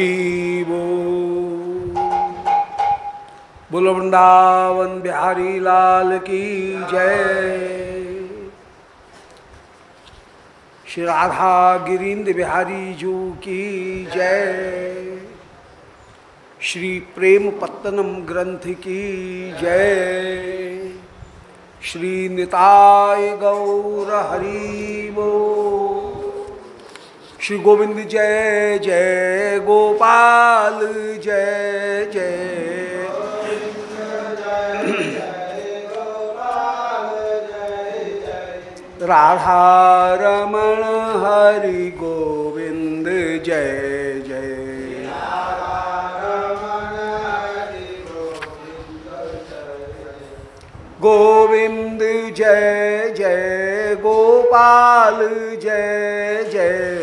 हरि बोल। बोलो वृंदावन बिहारी लाल की जय। श्री राधा गिरीन्द्र बिहारी जू की जय। श्री प्रेम पत्तनम ग्रंथ की जय। श्री निताय गौर हरि बोल। श्री गोविंद जय जय गोपाल जय जय। राधा रमण हरि गोविंद जय जय। गोविंद जय जय गोपाल जय जय।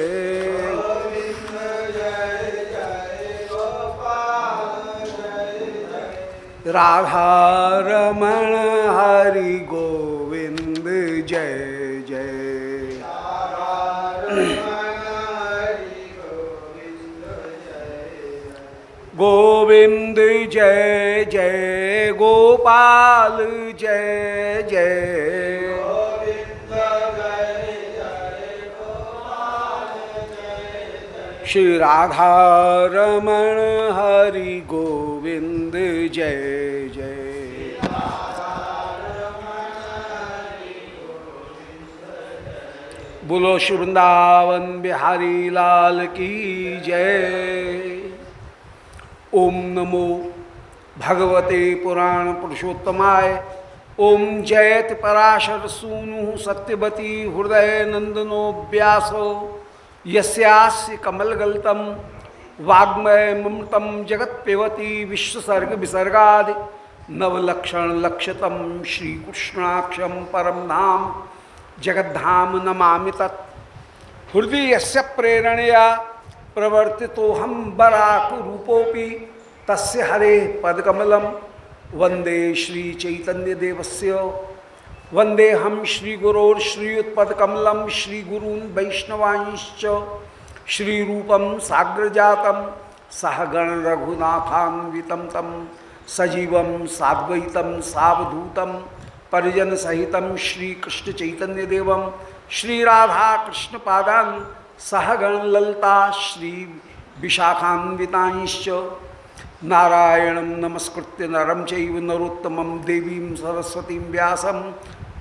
राधा रमण हरि गोविंद जय जय। गोविंद जय जय गोपाल जय जय। श्री राधा रमण हरि गोविंद जय जय। बोलो श्री वृंदावन बिहारी लाल की जय। ओम नमो भगवते पुराण पुरुषोत्तमाय। ओम जयति पराशर सूनु सत्यवती हृदय नंदनो व्यासो यस्यास्य कमलगल्तम वाग्मय ममतम जगत्पेवती विश्वसर्ग विसर्गादि नवलक्षण लक्षतम श्रीकृष्णाक्षम परम धाम जगद्धाम नमामि तत्। हृदय यस्य प्रेरणया प्रवर्तितो हम बराक रूपोपि तस्य हरे पदकमलम वंदे श्री चैतन्य देवस्य। वंदे हम श्री गुरोर्श्रीयुत्पदकमलम श्री गुरून् वैष्णवांश्च। श्री रूपम साग्र जातम सहगण रघुनाथान्वितं तं सजीवं साद्वैतं सावधूतं परिजन सहितं श्री कृष्ण चैतन्य देवं श्री राधा कृष्ण पादान् सहगण ललता श्री विशाखान्वितांश्च। नारायणं नमस्कृत्य नरं चैव नरोत्तमं देवीं सरस्वतीं व्यासं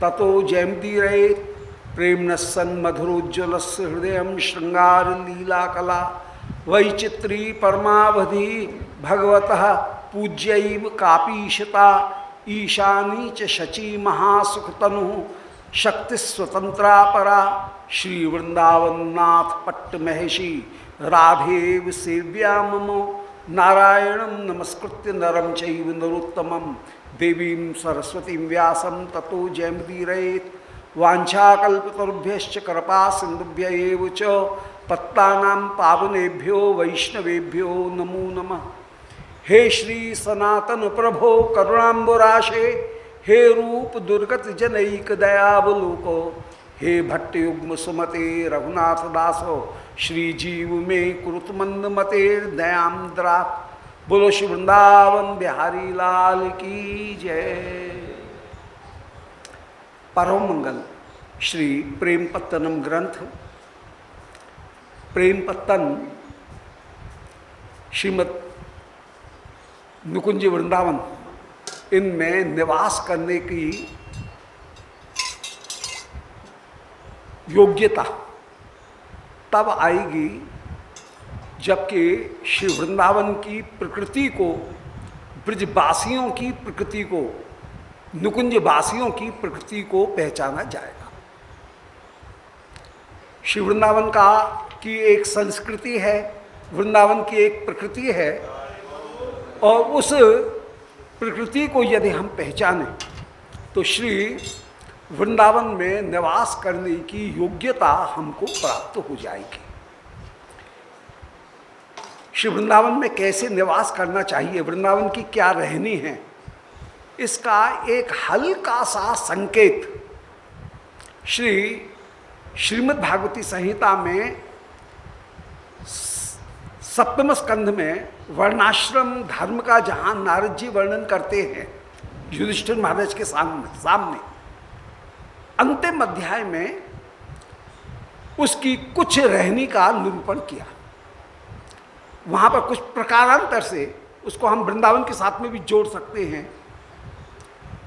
ततो जयमुदीरयेत्। प्रेम्णः सन्मधुरोज्ज्वलस्य हृदयं शृंगारलीलाकला वैचित्री परमावधि भगवतः पूज्यैव कापीशता। ईशानी च शची महासुखतनु शक्तिस्वतंत्रा परा। श्री वृंदावननाथ पट्टमहेशी राधेव सेव्या मम। नारायणं नमस्कृत्य नरं चैव नरोत्तमं देवीं सरस्वतीं व्यासं ततो जयमुदीरयेत्। वाञ्छाकल्पतरुभ्यश्च कृपा सिन्धुभ्य एव च पत्तानां पावनेभ्यो वैष्णवेभ्यो नमो नमः। हे श्री सनातन प्रभो करुणाम्बुराशे। हे रूप दुर्गत जनैक दयावलोको। हे भट्टयुग्म सुमते रघुनाथ दासो। श्री जीव में कुरुत मंद मते दयाद्रा। बोलो श्री वृंदावन बिहारी लाल की जय। परम मंगल श्री प्रेम पत्तनम ग्रंथ। प्रेम पत्तन श्रीमद नुकुंज वृंदावन इनमें निवास करने की योग्यता तब आएगी जबकि श्री वृंदावन की प्रकृति को, ब्रजवासियों की प्रकृति को, नुकुंजवासियों की प्रकृति को पहचाना जाएगा। श्री वृंदावन का की एक संस्कृति है, वृंदावन की एक प्रकृति है, और उस प्रकृति को यदि हम पहचानें तो श्री वृंदावन में निवास करने की योग्यता हमको प्राप्त हो जाएगी। श्री वृंदावन में कैसे निवास करना चाहिए, वृंदावन की क्या रहनी है, इसका एक हल्का सा संकेत श्रीमद् भागवती संहिता में सप्तम स्कंध में वर्णाश्रम धर्म का जहां नारद जी वर्णन करते हैं युधिष्ठिर महाराज के सामने अंतिम अध्याय में उसकी कुछ रहनी का निरूपण किया। वहां पर कुछ प्रकारांतर से उसको हम वृंदावन के साथ में भी जोड़ सकते हैं।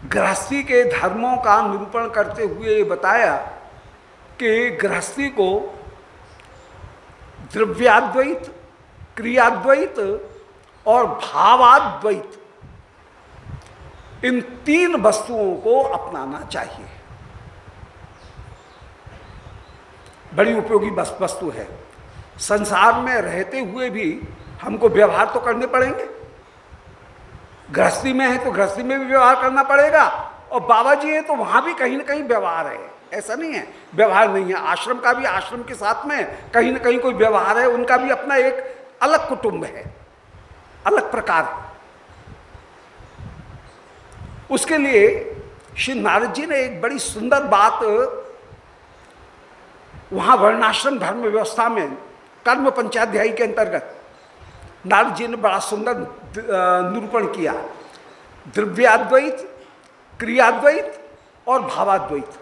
गृहस्थी के धर्मों का निरूपण करते हुए ये बताया कि गृहस्थी को द्रव्याद्वैत, क्रियाद्वैत और भावाद्वैत, इन तीन वस्तुओं को अपनाना चाहिए। बड़ी उपयोगी वस्तु है। संसार में रहते हुए भी हमको व्यवहार तो करने पड़ेंगे। गृहस्थी में है तो गृहस्थी में भी व्यवहार करना पड़ेगा, और बाबा जी हैं तो वहां भी कहीं ना कहीं व्यवहार है। ऐसा नहीं है व्यवहार नहीं है। आश्रम का भी आश्रम के साथ में कहीं ना कहीं कोई व्यवहार है। उनका भी अपना एक अलग कुटुंब है, अलग प्रकार है। उसके लिए श्री नारद जी ने एक बड़ी सुंदर बात वहां वर्णाश्रम धर्म व्यवस्था में कर्म पंचाध्यायी के अंतर्गत नारद जी ने बड़ा सुंदर निरूपण किया। द्रव्याद्वैत, क्रियाद्वैत और भावाद्वैत।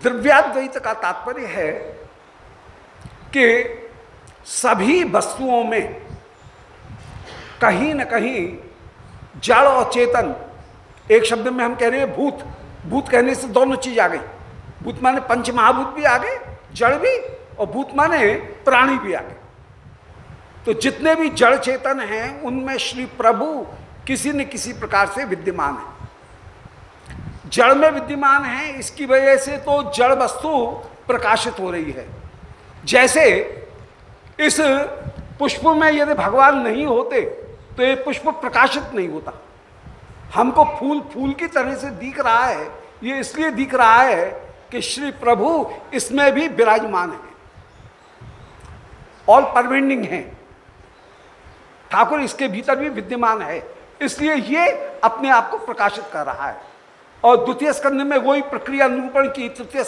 द्रव्याद्वैत का तात्पर्य है कि सभी वस्तुओं में कहीं न कहीं जड़ और चेतन, एक शब्द में हम कह रहे हैं भूत। भूत कहने से दोनों चीज आ गई। भूत माने पंच महाभूत भी आ गए, जड़ भी, और भूत माने प्राणी भी आ गए। तो जितने भी जड़ चेतन हैं उनमें श्री प्रभु किसी न किसी प्रकार से विद्यमान है। जड़ में विद्यमान है, इसकी वजह से तो जड़ वस्तु प्रकाशित हो रही है। जैसे इस पुष्प में यदि भगवान नहीं होते तो ये पुष्प प्रकाशित नहीं होता। हमको फूल फूल की तरह से दिख रहा है, ये इसलिए दिख रहा है कि श्री प्रभु इसमें भी विराजमान है, ऑल परवेंडिंग है। ठाकुर इसके भीतर भी विद्यमान है, इसलिए ये अपने आप को प्रकाशित कर रहा है। और द्वितीय स्कंध में वही प्रक्रिया निरूपण की, द्वितीय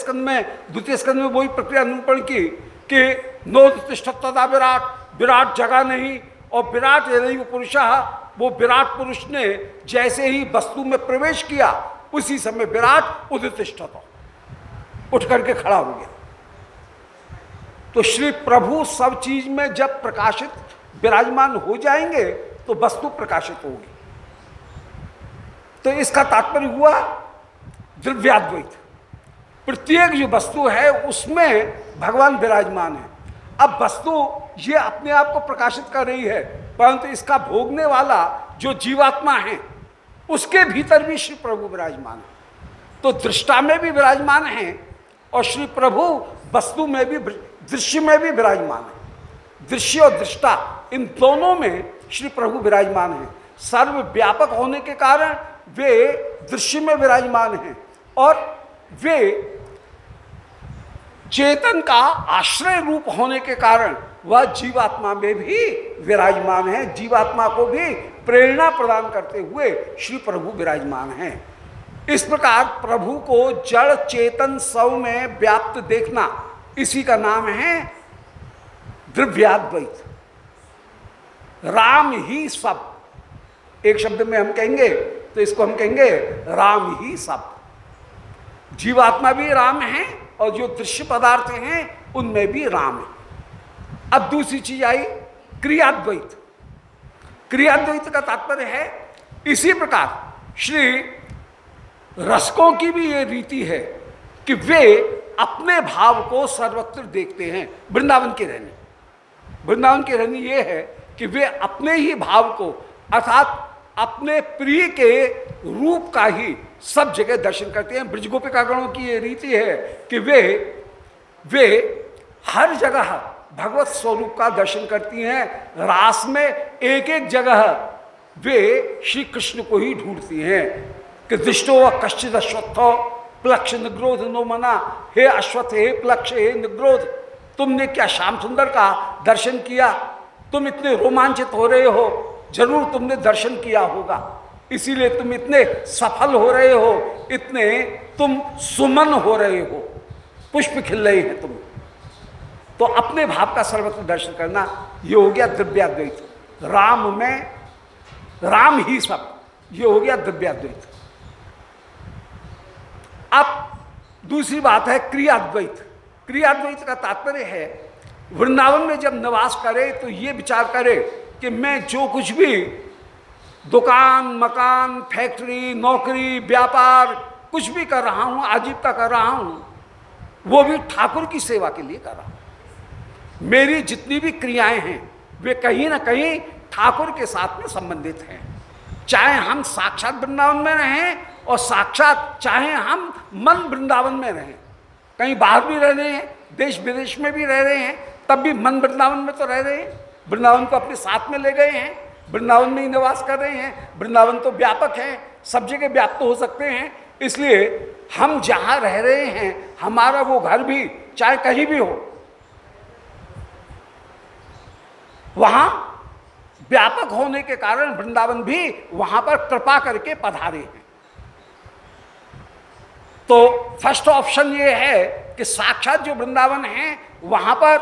स्कंध में वही प्रक्रिया निरूपण की कि नोतिष्ठत् तदा विराट, विराट जगह नहीं, और विराट यदि पुरुषः, वो विराट पुरुष ने जैसे ही वस्तु में प्रवेश किया उसी समय विराट उदितिष्ठत्, उठ करके खड़ा हो गया। तो श्री प्रभु सब चीज में जब प्रकाशित विराजमान हो जाएंगे तो वस्तु प्रकाशित होगी। तो इसका तात्पर्य हुआ द्रव्याद्वैत। प्रत्येक जो वस्तु है उसमें भगवान विराजमान है। अब वस्तु ये अपने आप को प्रकाशित कर रही है, परंतु इसका भोगने वाला जो जीवात्मा है उसके भीतर भी श्री प्रभु विराजमान है। तो दृष्टा में भी विराजमान है और श्री प्रभु वस्तु में भी, दृश्य में भी विराजमान है। दृश्य और दृष्टा इन दोनों में श्री प्रभु विराजमान है। सर्वव्यापक होने के कारण वे दृश्य में विराजमान हैं और वे चेतन का आश्रय रूप होने के कारण वह जीवात्मा में भी विराजमान है। जीवात्मा को भी प्रेरणा प्रदान करते हुए श्री प्रभु विराजमान हैं। इस प्रकार प्रभु को जड़ चेतन सब में व्याप्त देखना, इसी का नाम है द्रव्याद्वैत। राम ही सब, एक शब्द में हम कहेंगे तो इसको हम कहेंगे राम ही सब। जीवात्मा भी राम है और जो दृश्य पदार्थ हैं उनमें भी राम है। अब दूसरी चीज आई क्रियाद्वैत। क्रियाद्वैत का तात्पर्य है इसी प्रकार श्री रसकों की भी ये रीति है कि वे अपने भाव को सर्वत्र देखते हैं। वृंदावन की रहनी ये है कि वे अपने ही भाव को, अर्थात अपने प्रिय के रूप का ही सब जगह दर्शन करते हैं। ब्रजगोपिकागणों की ये रीति है कि वे हर जगह भगवत स्वरूप का दर्शन करती हैं। रास में एक एक जगह वे श्री कृष्ण को ही ढूंढती हैं कि दृष्टो व कश्चित अश्वत्थो प्लक्ष निग्रोध नो मना। हे अश्वत्थ, हे प्लक्ष, हे निग्रोध, तुमने क्या श्याम सुंदर का दर्शन किया? तुम इतने रोमांचित हो रहे हो, जरूर तुमने दर्शन किया होगा, इसीलिए तुम इतने सफल हो रहे हो, इतने तुम सुमन हो रहे हो, पुष्प खिल रहे हैं तुम। तो अपने भाव का सर्वत्र दर्शन करना, ये हो गया द्रव्याद्वैत। राम में राम ही सब, ये हो गया द्रव्याद्वैत। अब दूसरी बात है क्रियाद्वैत। क्रियाद्वैत का तात्पर्य है वृंदावन में जब निवास करे तो ये विचार करे कि मैं जो कुछ भी दुकान, मकान, फैक्ट्री, नौकरी, व्यापार कुछ भी कर रहा हूं, आजीविका कर रहा हूं, वो भी ठाकुर की सेवा के लिए कर रहा हूं। मेरी जितनी भी क्रियाएं हैं वे कहीं ना कहीं ठाकुर के साथ में संबंधित हैं। चाहे हम साक्षात वृंदावन में रहें और साक्षात चाहे हम मन वृंदावन में रहें, कहीं बाहर भी रह रहे हैं, देश विदेश में भी रह रहे हैं, तब भी मन वृंदावन में तो रह रहे हैं। वृंदावन को अपने साथ में ले गए हैं, वृंदावन में ही निवास कर रहे हैं। वृंदावन तो व्यापक है, सब जगह व्याप्त हो सकते हैं। इसलिए हम जहाँ रह रहे हैं, हमारा वो घर भी चाहे कहीं भी हो, वहाँ व्यापक होने के कारण वृंदावन भी वहाँ पर कृपा करके पधारे हैं। तो फर्स्ट ऑप्शन ये है कि साक्षात जो वृंदावन है वहाँ पर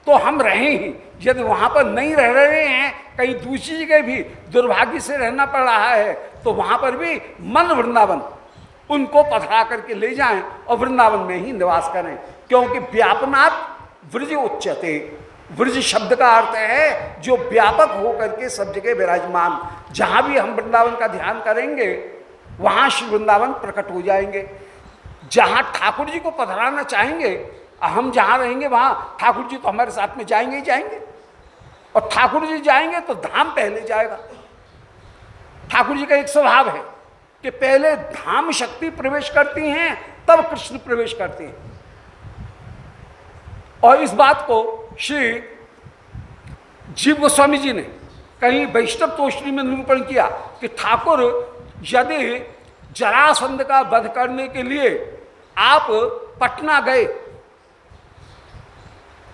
तो हम रहें ही। यदि वहाँ पर नहीं रह रहे हैं, कहीं दूसरी जगह भी दुर्भाग्य से रहना पड़ रहा है, तो वहाँ पर भी मन वृंदावन उनको पधरा करके ले जाएं और वृंदावन में ही निवास करें। क्योंकि व्यापनात् व्रज उच्यते। व्रज शब्द का अर्थ है जो व्यापक होकर के सब जगह विराजमान। जहाँ भी हम वृंदावन का ध्यान करेंगे वहाँ श्री वृंदावन प्रकट हो जाएंगे। जहाँ ठाकुर जी को पधराना चाहेंगे, हम जहाँ रहेंगे वहाँ ठाकुर जी तो हमारे साथ में जाएंगे ही जाएंगे। और ठाकुर जी जाएंगे तो धाम पहले जाएगा। ठाकुर जी का एक स्वभाव है कि पहले धाम शक्ति प्रवेश करती हैं, तब कृष्ण प्रवेश करते हैं। और इस बात को श्री जीव गोस्वामी जी ने कहीं वैष्णव तोषणी में निरूपण किया कि ठाकुर यदि जरासंध का वध करने के लिए आप पटना गए,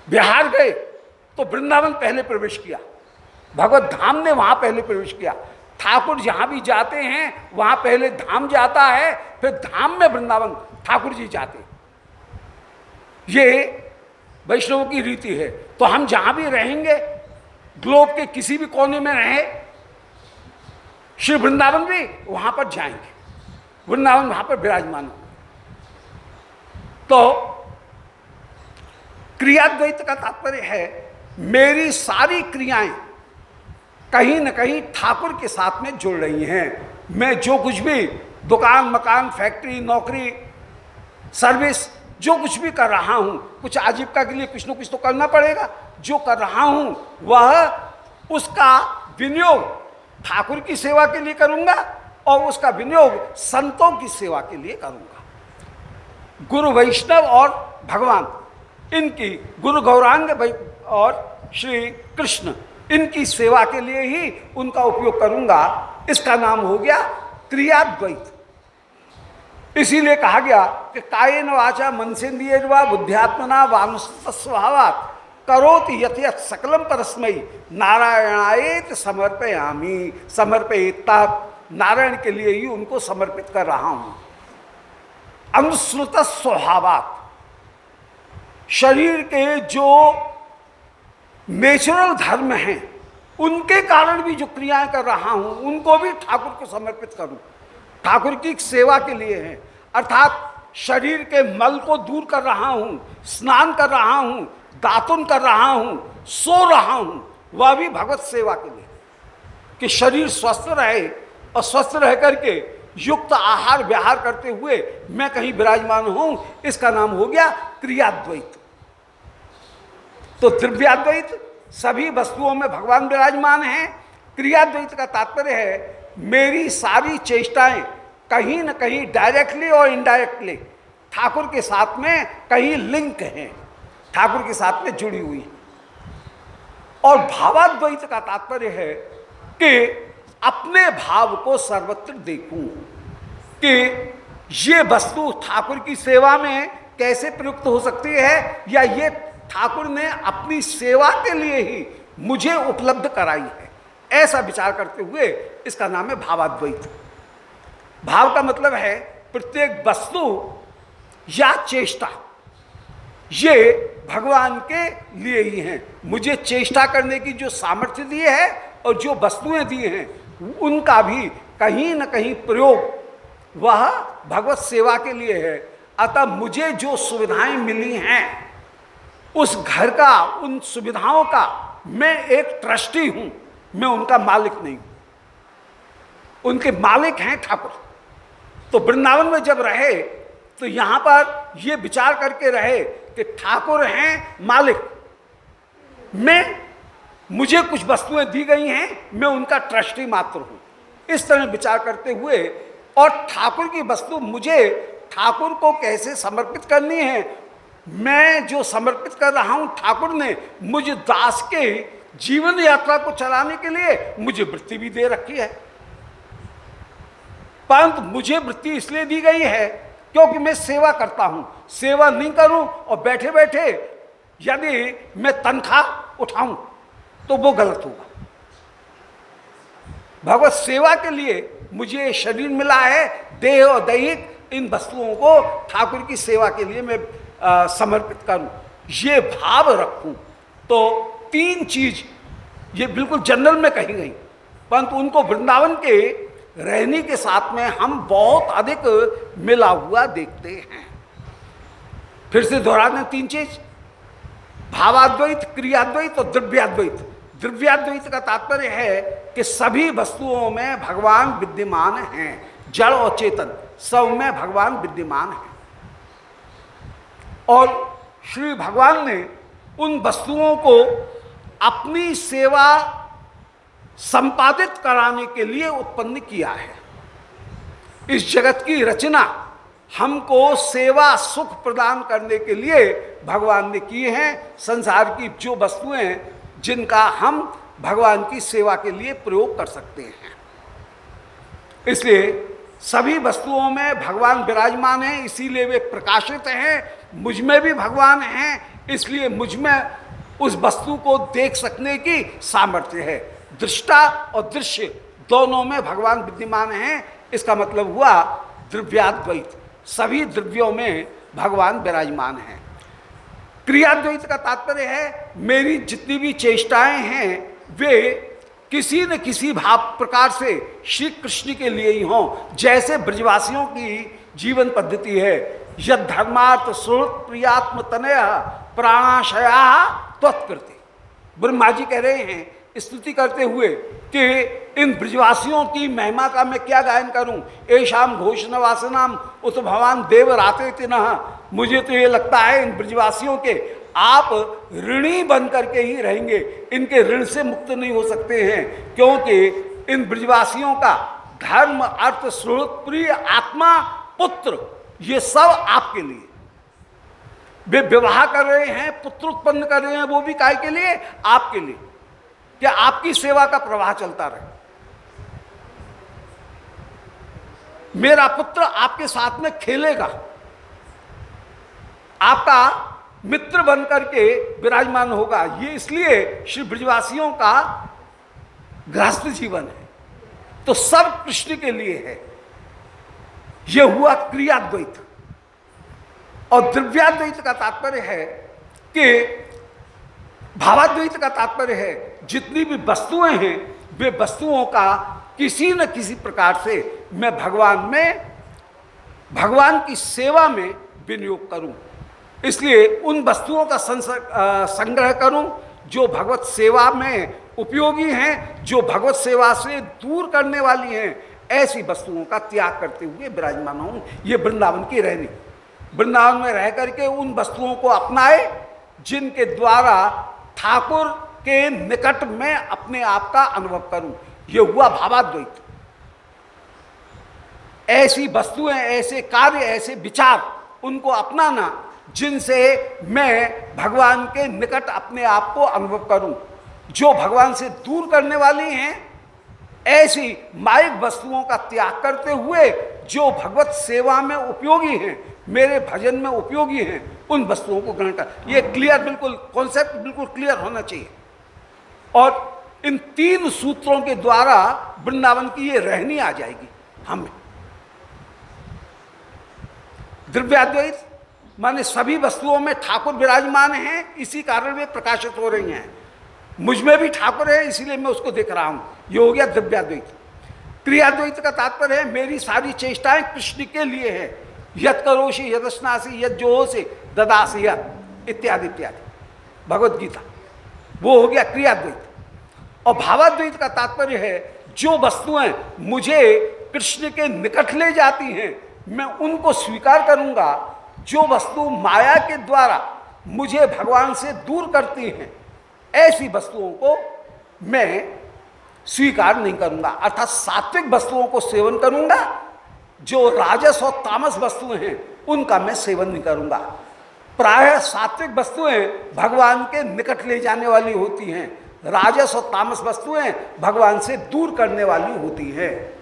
बिहार गए, तो वृंदावन पहले प्रवेश किया, भगवत धाम ने वहां पहले प्रवेश किया। ठाकुर जहां भी जाते हैं वहां पहले धाम जाता है, फिर धाम में वृंदावन ठाकुर जी जाते हैं। ये वैष्णव की रीति है। तो हम जहां भी रहेंगे, ग्लोब के किसी भी कोने में रहे, श्री वृंदावन भी वहां पर जाएंगे, वृंदावन वहां पर विराजमान हो। तो क्रियाद्वैत का तात्पर्य है मेरी सारी क्रियाएं कहीं न कहीं ठाकुर के साथ में जुड़ रही हैं। मैं जो कुछ भी दुकान, मकान, फैक्ट्री, नौकरी, सर्विस जो कुछ भी कर रहा हूं, कुछ आजीविका के लिए कुछ न कुछ तो करना पड़ेगा। जो कर रहा हूं वह उसका विनियोग ठाकुर की सेवा के लिए करूंगा और उसका विनियोग संतों की सेवा के लिए करूंगा। गुरु वैष्णव और भगवान, इनकी गुरु गौरांग और श्री कृष्ण, इनकी सेवा के लिए ही उनका उपयोग करूंगा। इसका नाम हो गया क्रियाद्वैत। इसीलिए कहा गया कि कायेन वाचा मनसेन्द्रियैर्वा बुद्ध्यात्मना वानुसृत स्वभावात् करोति यत् यत् सकलम परस्मै नारायणायेति समर्पयामि। समर्पयेत्, नारायण के लिए ही उनको समर्पित कर रहा हूं। अनुसृत स्वभावात्, शरीर के जो नेचुरल धर्म हैं उनके कारण भी जो क्रियाएं कर रहा हूं उनको भी ठाकुर को समर्पित करूं, ठाकुर की सेवा के लिए है। अर्थात शरीर के मल को दूर कर रहा हूं, स्नान कर रहा हूं, दातुन कर रहा हूं, सो रहा हूं, वह भी भगवत सेवा के लिए, कि शरीर स्वस्थ रहे और स्वस्थ रह करके युक्त आहार विहार करते हुए मैं कहीं विराजमान हूं। इसका नाम हो गया क्रियाद्वैत। तो द्रव्याद्वैत, सभी वस्तुओं में भगवान विराजमान हैं। क्रियाद्वैत का तात्पर्य है मेरी सारी चेष्टाएं कहीं न कहीं डायरेक्टली और इनडायरेक्टली ठाकुर के साथ में कहीं लिंक हैं, ठाकुर के साथ में जुड़ी हुई हैं। और भावाद्वैत का तात्पर्य है कि अपने भाव को सर्वत्र देखूं कि ये वस्तु ठाकुर की सेवा में कैसे प्रयुक्त हो सकती है, या ये ठाकुर ने अपनी सेवा के लिए ही मुझे उपलब्ध कराई है। ऐसा विचार करते हुए इसका नाम है भावाद्वैत। भाव का मतलब है प्रत्येक वस्तु या चेष्टा ये भगवान के लिए ही हैं। मुझे चेष्टा करने की जो सामर्थ्य दी है और जो वस्तुएं दी हैं उनका भी कहीं न कहीं प्रयोग वह भगवत सेवा के लिए है। अतः मुझे जो सुविधाएं मिली हैं उस घर का, उन सुविधाओं का मैं एक ट्रस्टी हूं, मैं उनका मालिक नहीं हूं। उनके मालिक हैं ठाकुर। तो वृंदावन में जब रहे तो यहां पर ये विचार करके रहे कि ठाकुर हैं मालिक, मुझे कुछ वस्तुएं दी गई हैं, मैं उनका ट्रस्टी मात्र हूं। इस तरह विचार करते हुए और ठाकुर की वस्तु मुझे ठाकुर को कैसे समर्पित करनी है, मैं जो समर्पित कर रहा हूं ठाकुर ने मुझे दास के जीवन यात्रा को चलाने के लिए मुझे वृत्ति भी दे रखी है। परंतु मुझे वृत्ति इसलिए दी गई है क्योंकि मैं सेवा करता हूं। सेवा नहीं करूं और बैठे बैठे यदि मैं तनख्वाह उठाऊं तो वो गलत होगा। भगवत सेवा के लिए मुझे शरीर मिला है, देह और दैहिक, इन वस्तुओं को ठाकुर की सेवा के लिए मैं समर्पित करूं, ये भाव रखूं। तो तीन चीज ये बिल्कुल जनरल में कही गई, परंतु उनको वृंदावन के रहने के साथ में हम बहुत अधिक मिला हुआ देखते हैं। फिर से दोहरा दें तीन चीज, भावाद्वैत, क्रियाद्वैत और द्रव्याद्वैत। द्रव्याद्वैत का तात्पर्य है कि सभी वस्तुओं में भगवान विद्यमान हैं, जड़ और चेतन सब में भगवान विद्यमान है। और श्री भगवान ने उन वस्तुओं को अपनी सेवा संपादित कराने के लिए उत्पन्न किया है। इस जगत की रचना हमको सेवा सुख प्रदान करने के लिए भगवान ने किए हैं। संसार की जो वस्तुएं जिनका हम भगवान की सेवा के लिए प्रयोग कर सकते हैं, इसलिए सभी वस्तुओं में भगवान विराजमान हैं, इसीलिए वे प्रकाशित हैं। मुझ में भी भगवान हैं, इसलिए मुझ में उस वस्तु को देख सकने की सामर्थ्य है। दृष्टा और दृश्य दोनों में भगवान विद्यमान हैं। इसका मतलब हुआ द्रव्याद्वैत, सभी द्रव्यों में भगवान विराजमान हैं। क्रियाद्वैत का तात्पर्य है मेरी जितनी भी चेष्टाएं हैं वे किसी न किसी भाव प्रकार से श्री कृष्ण के लिए ही हों। जैसे ब्रजवासियों की जीवन पद्धति है, यद धर्मार्थ सुहृत प्रियात्म तनय प्राणाशया त्वत्कृति। ब्रह्मा जी कह रहे हैं स्तुति करते हुए कि इन ब्रजवासियों की महिमा का मैं क्या गायन करूं। ऐशाम घोषण वासनाम उत भगवान देव राते तिनः। मुझे तो ये लगता है इन ब्रजवासियों के आप ऋणी बन करके ही रहेंगे, इनके ऋण से मुक्त नहीं हो सकते हैं, क्योंकि इन ब्रजवासियों का धर्म अर्थ सुहृत प्रिय आत्मा पुत्र ये सब आपके लिए। वे विवाह कर रहे हैं, पुत्र उत्पन्न कर रहे हैं, वो भी काय के लिए? आपके लिए, कि आपकी सेवा का प्रवाह चलता रहे। मेरा पुत्र आपके साथ में खेलेगा, आपका मित्र बन करके विराजमान होगा। ये इसलिए श्री ब्रजवासियों का गृहस्थ जीवन है, तो सब कृष्ण के लिए है। यह हुआ क्रियाद्वैत। और द्रव्याद्वैत का तात्पर्य है कि भावाद्वैत का तात्पर्य है जितनी भी वस्तुएं हैं वे वस्तुओं का किसी न किसी प्रकार से मैं भगवान की सेवा में विनियोग करूं। इसलिए उन वस्तुओं का संग्रह करूं जो भगवत सेवा में उपयोगी हैं, जो भगवत सेवा से दूर करने वाली हैं। ऐसी वस्तुओं का त्याग करते हुए विराजमान हूं। ये वृंदावन की रहनी, वृंदावन में रह करके उन वस्तुओं को अपनाए जिनके द्वारा ठाकुर के निकट में अपने आप का अनुभव करूं। यह हुआ भावाद्वैत। ऐसी वस्तुएं, ऐसे कार्य, ऐसे विचार उनको अपनाना जिनसे मैं भगवान के निकट अपने आप को अनुभव करूं। जो भगवान से दूर करने वाली हैं ऐसी मायिक वस्तुओं का त्याग करते हुए जो भगवत सेवा में उपयोगी हैं, मेरे भजन में उपयोगी हैं, उन वस्तुओं को ग्रहण कर। ये क्लियर, बिल्कुल कॉन्सेप्ट बिल्कुल क्लियर होना चाहिए। और इन तीन सूत्रों के द्वारा वृंदावन की ये रहनी आ जाएगी हमें। द्रव्याद्वैत माने सभी वस्तुओं में ठाकुर विराजमान हैं, इसी कारण वे प्रकाशित हो रही हैं। मुझ में भी ठाकुर है, इसीलिए मैं उसको देख रहा हूं। ये हो गया द्रव्याद्वैत। क्रियाद्वैत का तात्पर्य है मेरी सारी चेष्टाएं कृष्ण के लिए है। यत करोषि यदस्नासी यद जोहोसि ददासि यत् इत्यादि इत्यादि, भगवत गीता। वो हो गया क्रियाद्वैत। और भावाद्वैत का तात्पर्य है जो वस्तुएं मुझे कृष्ण के निकट ले जाती हैं मैं उनको स्वीकार करूंगा, जो वस्तु माया के द्वारा मुझे भगवान से दूर करती हैं ऐसी वस्तुओं को मैं स्वीकार नहीं करूंगा। अर्थात सात्विक वस्तुओं को सेवन करूंगा, जो राजस और तामस वस्तुएं हैं उनका मैं सेवन नहीं करूंगा। प्रायः सात्विक वस्तुएं भगवान के निकट ले जाने वाली होती हैं, राजस और तामस वस्तुएं भगवान से दूर करने वाली होती हैं।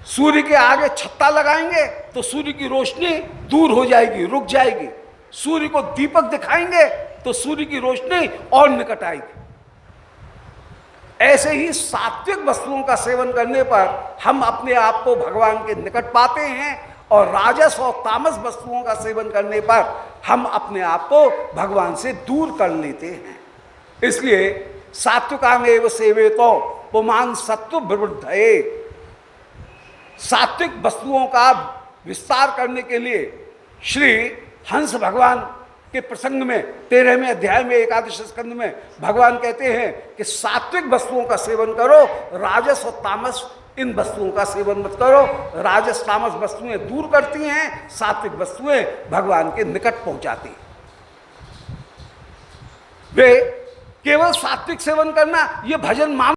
सूर्य के आगे छत्ता लगाएंगे तो सूर्य की रोशनी दूर हो जाएगी, रुक जाएगी। सूर्य को दीपक दिखाएंगे तो सूर्य की रोशनी और निकट आएगी। ऐसे ही सात्विक वस्तुओं का सेवन करने पर हम अपने आप को भगवान के निकट पाते हैं, और राजस और तामस वस्तुओं का सेवन करने पर हम अपने आप को भगवान से दूर कर लेते हैं। इसलिए सात्विकामेव सेवेतो पुमान सत्व विवृद्धये। सात्विक वस्तुओं का विस्तार करने के लिए श्री हंस भगवान के प्रसंग में 13वें अध्याय में एकादश स्कंद में भगवान कहते हैं कि सात्विक वस्तुओं का सेवन करो, राजस और तामस इन वस्तुओं का सेवन मत करो। राजस तामस वस्तुएं दूर करती हैं, सात्विक वस्तुएं भगवान के निकट पहुंचाती हैं। वे केवल सात्विक सेवन करना ये भजन माम